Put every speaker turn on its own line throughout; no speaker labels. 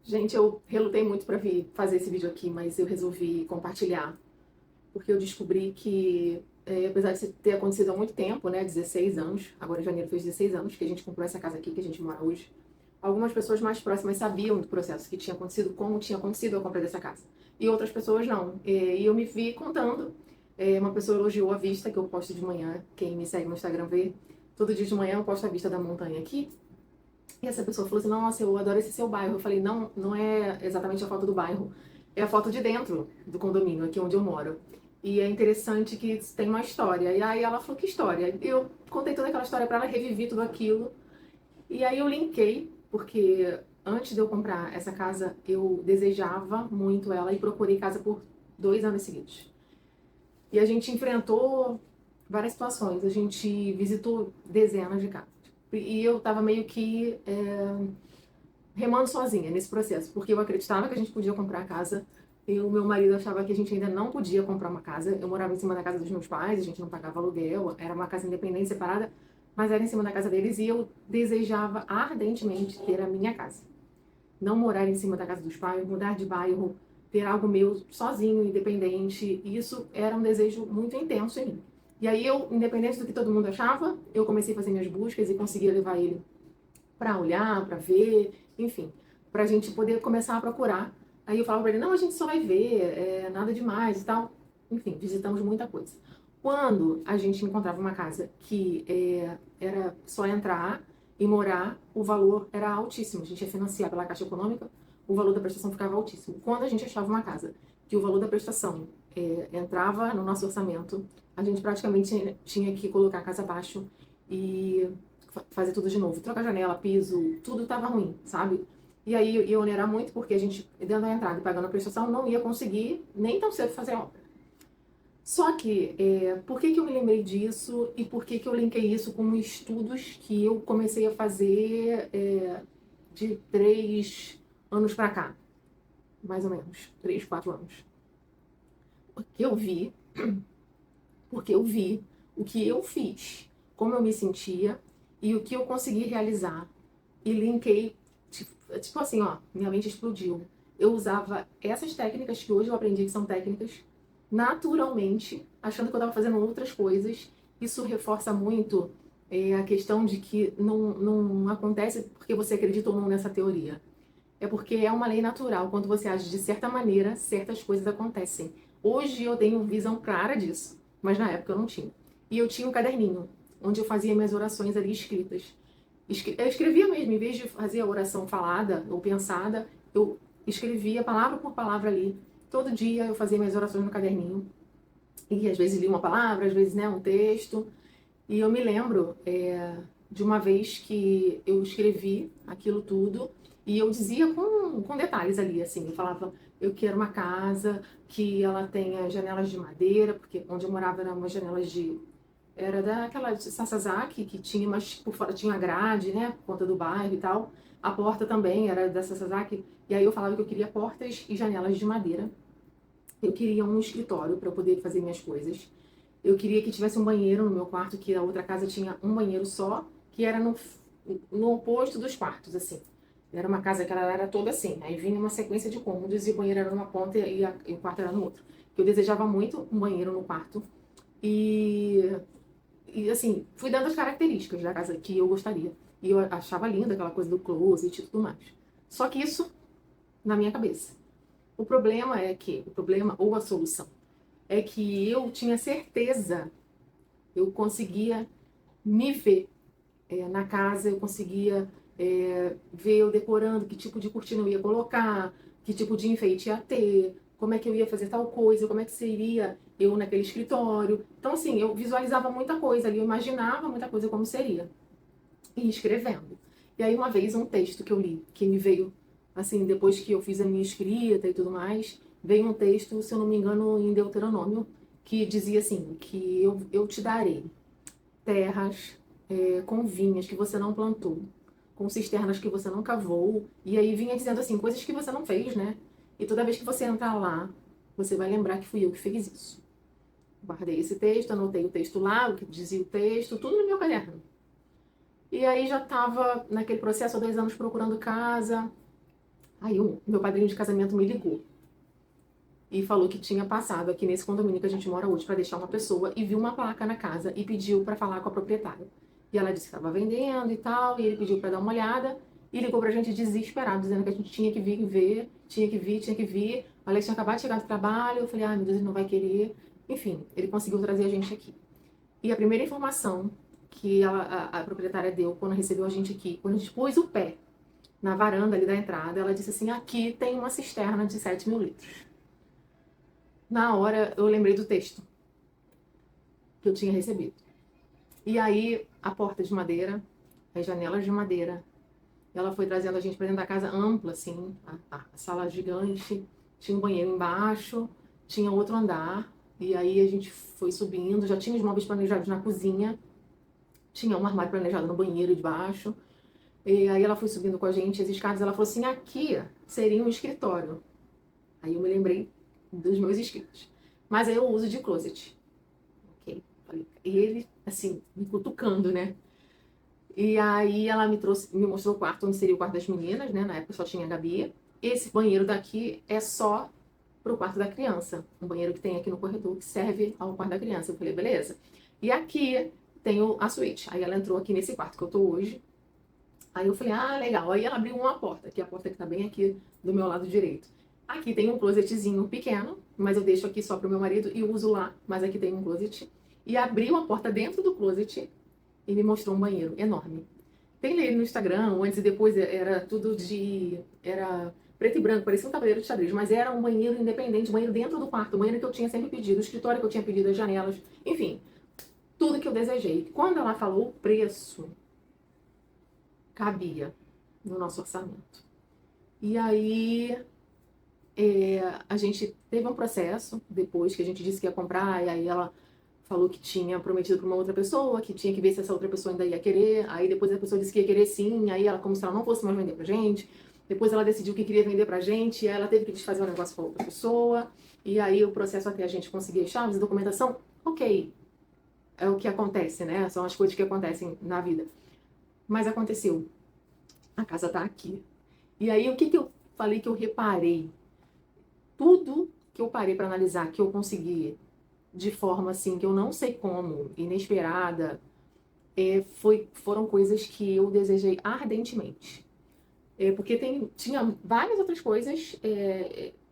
Gente, eu relutei muito para vir fazer esse vídeo aqui, mas eu resolvi compartilhar, porque eu descobri que, apesar de ter acontecido há muito tempo, né, 16 anos, agora em janeiro fez 16 anos que a gente comprou essa casa aqui, que a gente mora hoje, algumas pessoas mais próximas sabiam do processo que tinha acontecido, como tinha acontecido a compra dessa casa, e outras pessoas não. E eu me vi contando, uma pessoa elogiou a vista que eu posto de manhã, quem me segue no Instagram vê, todo dia de manhã eu posto a vista da montanha aqui. E essa pessoa falou assim, nossa, eu adoro esse seu bairro. Eu falei, não, não é exatamente a foto do bairro, é a foto de dentro do condomínio, aqui onde eu moro. E é interessante que tem uma história. E aí ela falou, que história? Eu contei toda aquela história para ela, revivi tudo aquilo. E aí eu linkei, porque antes de eu comprar essa casa, eu desejava muito ela e procurei casa por 2 anos seguidos. E a gente enfrentou várias situações, a gente visitou dezenas de casas. E eu tava meio que remando sozinha nesse processo, porque eu acreditava que a gente podia comprar a casa, e o meu marido achava que a gente ainda não podia comprar uma casa. Eu morava em cima da casa dos meus pais, a gente não pagava aluguel, era uma casa independente, separada, mas era em cima da casa deles, e eu desejava ardentemente ter a minha casa. Não morar em cima da casa dos pais, mudar de bairro, ter algo meu sozinho, independente, isso era um desejo muito intenso em mim. E aí eu, independente do que todo mundo achava, eu comecei a fazer minhas buscas e conseguia levar ele para olhar, para ver, enfim, para a gente poder começar a procurar. Aí eu falava para ele, não, a gente só vai ver, nada demais e tal. Enfim, visitamos muita coisa. Quando a gente encontrava uma casa que era só entrar e morar, o valor era altíssimo. A gente ia financiar pela Caixa Econômica, o valor da prestação ficava altíssimo. Quando a gente achava uma casa que o valor da prestação entrava no nosso orçamento, a gente praticamente tinha que colocar a casa abaixo e fazer tudo de novo. Trocar janela, piso, tudo tava ruim, sabe? E aí ia onerar muito, porque a gente, dando a entrada e pagando a prestação, não ia conseguir nem tão cedo fazer a obra. Só que, por que que eu me lembrei disso e por que que eu linkei isso com estudos que eu comecei a fazer de 3 anos pra cá? Mais ou menos, 3, 4 anos. Porque eu vi, porque eu vi o que eu fiz, como eu me sentia e o que eu consegui realizar. E linkei, tipo assim, ó, minha mente explodiu. Eu usava essas técnicas que hoje eu aprendi que são técnicas naturalmente, achando que eu estava fazendo outras coisas. Isso reforça muito a questão de que não acontece porque você acredita ou não nessa teoria. É porque é uma lei natural. Quando você age de certa maneira, certas coisas acontecem. Hoje eu tenho visão clara disso, mas na época eu não tinha. E eu tinha um caderninho, onde eu fazia minhas orações ali escritas. Eu escrevia mesmo, em vez de fazer a oração falada ou pensada, eu escrevia palavra por palavra ali. Todo dia eu fazia minhas orações no caderninho. E às vezes lia uma palavra, às vezes, né, um texto. E eu me lembro de uma vez que eu escrevi aquilo tudo e eu dizia com detalhes ali, assim. Eu falava, eu quero uma casa que ela tenha janelas de madeira, porque onde eu morava eram umas janelas de... Era daquela de Sasazaki, que tinha, mas por fora tinha grade, né, por conta do bairro e tal. A porta também era da Sasazaki. E aí eu falava que eu queria portas e janelas de madeira. Eu queria um escritório para eu poder fazer minhas coisas. Eu queria que tivesse um banheiro no meu quarto, que a outra casa tinha um banheiro só, que era no oposto dos quartos, assim. Era uma casa que ela era toda assim. Aí vinha uma sequência de cômodos e o banheiro era numa ponta e o quarto era no outro. Eu desejava muito um banheiro no quarto. E, e assim, fui dando as características da casa que eu gostaria. E eu achava linda aquela coisa do closet e tudo mais. Só que isso na minha cabeça. O problema ou a solução, é que eu tinha certeza, eu conseguia me ver na casa, eu conseguia ver eu decorando que tipo de cortina eu ia colocar, que tipo de enfeite ia ter, como é que eu ia fazer tal coisa, como é que seria eu naquele escritório. Então, assim, eu visualizava muita coisa ali, eu imaginava muita coisa como seria, e escrevendo. E aí, uma vez, um texto que eu li, que me veio, assim, depois que eu fiz a minha escrita e tudo mais, veio um texto, se eu não me engano, em Deuteronômio, que dizia assim, que eu te darei terras com vinhas que você não plantou, com cisternas que você não cavou, e aí vinha dizendo assim, coisas que você não fez, né? E toda vez que você entrar lá, você vai lembrar que fui eu que fiz isso. Guardei esse texto, anotei o texto lá, o que dizia o texto, tudo no meu caderno. E aí já estava naquele processo há 2 anos procurando casa, Aí o meu padrinho de casamento me ligou e falou que tinha passado aqui nesse condomínio que a gente mora hoje para deixar uma pessoa e viu uma placa na casa e pediu para falar com a proprietária. E ela disse que estava vendendo e tal, e ele pediu para dar uma olhada e ligou pra gente desesperado, dizendo que a gente tinha que vir ver, tinha que vir, tinha que vir. O Alex tinha acabado de chegar do trabalho, eu falei, ai meu Deus, ele não vai querer. Enfim, ele conseguiu trazer a gente aqui. E a primeira informação que a proprietária deu quando recebeu a gente aqui, quando a gente pôs o pé na varanda ali da entrada, ela disse assim, aqui tem uma cisterna de 7.000 litros. Na hora eu lembrei do texto que eu tinha recebido. E aí a porta de madeira, as janelas de madeira, ela foi trazendo a gente para dentro da casa ampla, assim, a sala gigante, tinha um banheiro embaixo, tinha outro andar, e aí a gente foi subindo, já tinha os móveis planejados na cozinha, tinha um armário planejado no banheiro de baixo, e aí ela foi subindo com a gente as escadas, ela falou assim, aqui seria um escritório. Aí eu me lembrei dos meus escritos. Mas aí eu uso de closet. Ok? E ele, assim, me cutucando, né? E aí ela me mostrou o quarto, onde seria o quarto das meninas, né? Na época só tinha a Gabi. Esse banheiro daqui é só pro quarto da criança. Um banheiro que tem aqui no corredor que serve ao quarto da criança. Eu falei, beleza. E aqui tem a suíte. Aí ela entrou aqui nesse quarto que eu tô hoje. Aí eu falei, ah, legal. Aí ela abriu uma porta, que é a porta que tá bem aqui do meu lado direito. Aqui tem um closetzinho pequeno, mas eu deixo aqui só pro meu marido e uso lá, mas aqui tem um closet. E abriu a porta dentro do closet e me mostrou um banheiro enorme. Tem ele no Instagram, antes e depois era tudo de... Era preto e branco, parecia um tabuleiro de xadrez, mas era um banheiro independente, um banheiro dentro do quarto, um banheiro que eu tinha sempre pedido, o escritório que eu tinha pedido, as janelas, enfim, tudo que eu desejei. Quando ela falou o preço, cabia no nosso orçamento. E aí a gente teve um processo depois que a gente disse que ia comprar, e aí ela falou que tinha prometido para uma outra pessoa, que tinha que ver se essa outra pessoa ainda ia querer, aí depois a pessoa disse que ia querer sim, aí ela, como se ela não fosse mais vender pra gente, depois ela decidiu que queria vender pra gente, e aí ela teve que desfazer o negócio com a outra pessoa, e aí o processo até a gente conseguir as chaves, a documentação, ok, é o que acontece, né, são as coisas que acontecem na vida, mas aconteceu, a casa tá aqui. E aí o que eu falei que eu reparei? Tudo que eu parei para analisar, que eu consegui de forma assim, que eu não sei como, inesperada, foram coisas que eu desejei ardentemente. Porque tinha várias outras coisas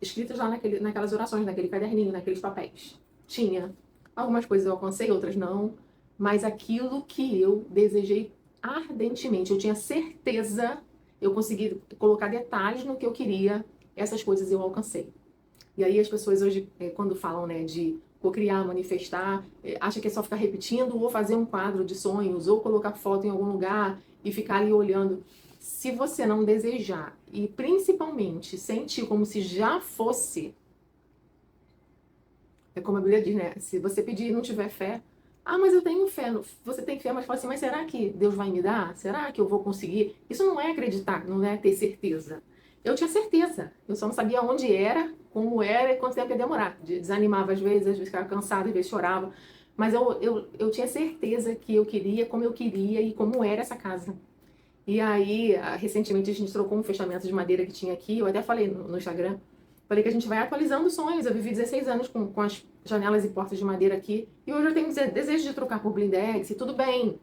escritas lá naquelas orações, naquele caderninho, naqueles papéis. Tinha. Algumas coisas eu alcancei, outras não. Mas aquilo que eu desejei ardentemente, eu tinha certeza, eu consegui colocar detalhes no que eu queria, essas coisas eu alcancei. E aí as pessoas hoje, quando falam, né, de cocriar, manifestar, acha que é só ficar repetindo ou fazer um quadro de sonhos ou colocar foto em algum lugar e ficar ali olhando. Se você não desejar e principalmente sentir como se já fosse, é como a Bíblia diz, né? Se você pedir e não tiver fé, ah, mas eu tenho fé. Você tem fé, mas fala assim, mas será que Deus vai me dar? Será que eu vou conseguir? Isso não é acreditar, não é ter certeza. Eu tinha certeza, eu só não sabia onde era, como era e quanto tempo ia demorar. Desanimava às vezes ficava cansada, às vezes chorava. Mas eu tinha certeza que eu queria, como eu queria e como era essa casa. E aí, recentemente a gente trocou um fechamento de madeira que tinha aqui, eu até falei no Instagram, falei que a gente vai atualizando os sonhos. Eu vivi 16 anos com as janelas e portas de madeira aqui, e hoje eu tenho desejo de trocar por blindex, e tudo bem.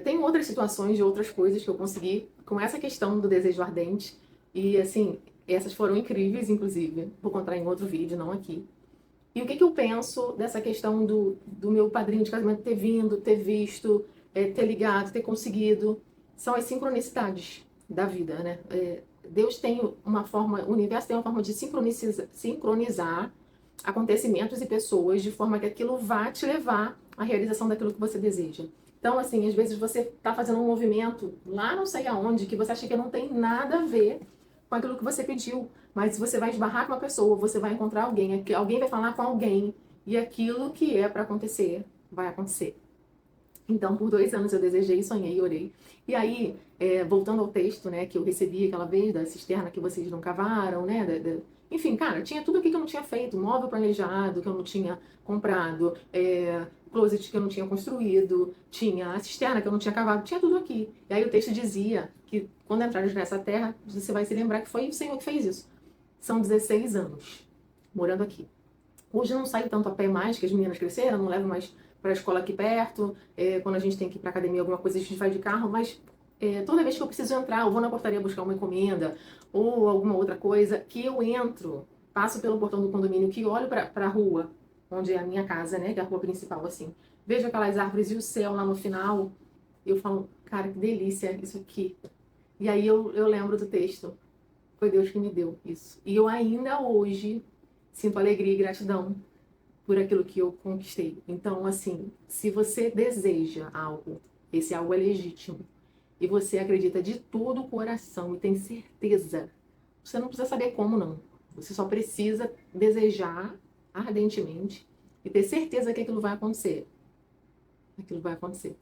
Tem outras situações de outras coisas que eu consegui com essa questão do desejo ardente, e assim, essas foram incríveis, inclusive. Vou contar em outro vídeo, não aqui. E o que eu penso dessa questão do meu padrinho de casamento ter vindo, ter visto, ter ligado, ter conseguido? São as sincronicidades da vida, né? Deus tem uma forma, o universo tem uma forma de sincronizar acontecimentos e pessoas de forma que aquilo vá te levar à realização daquilo que você deseja. Então, assim, às vezes você está fazendo um movimento lá não sei aonde que você acha que não tem nada a ver com aquilo que você pediu, mas você vai esbarrar com uma pessoa, você vai encontrar alguém, alguém vai falar com alguém, e aquilo que é para acontecer, vai acontecer. Então, por 2 anos eu desejei, sonhei e orei. E aí, voltando ao texto, né, que eu recebi aquela vez da cisterna que vocês não cavaram, né, enfim, cara, tinha tudo aqui que eu não tinha feito, móvel planejado que eu não tinha comprado, closet que eu não tinha construído, tinha a cisterna que eu não tinha cavado, tinha tudo aqui. E aí o texto dizia que quando entrares nessa terra, você vai se lembrar que foi o Senhor que fez isso. São 16 anos morando aqui. Hoje eu não saio tanto a pé mais, que as meninas cresceram, não levo mais para a escola aqui perto. Quando a gente tem que ir para academia, alguma coisa, a gente vai de carro, mas toda vez que eu preciso entrar, eu vou na portaria buscar uma encomenda ou alguma outra coisa, que eu entro, passo pelo portão do condomínio, que olho para a rua, onde é a minha casa, né, que é a rua principal, assim, vejo aquelas árvores e o céu lá no final, e eu falo, cara, que delícia isso aqui. E aí eu lembro do texto, foi Deus que me deu isso. E eu ainda hoje sinto alegria e gratidão por aquilo que eu conquistei. Então, assim, se você deseja algo, esse algo é legítimo, e você acredita de todo o coração e tem certeza, você não precisa saber como, não. Você só precisa desejar ardentemente e ter certeza que aquilo vai acontecer. Aquilo vai acontecer.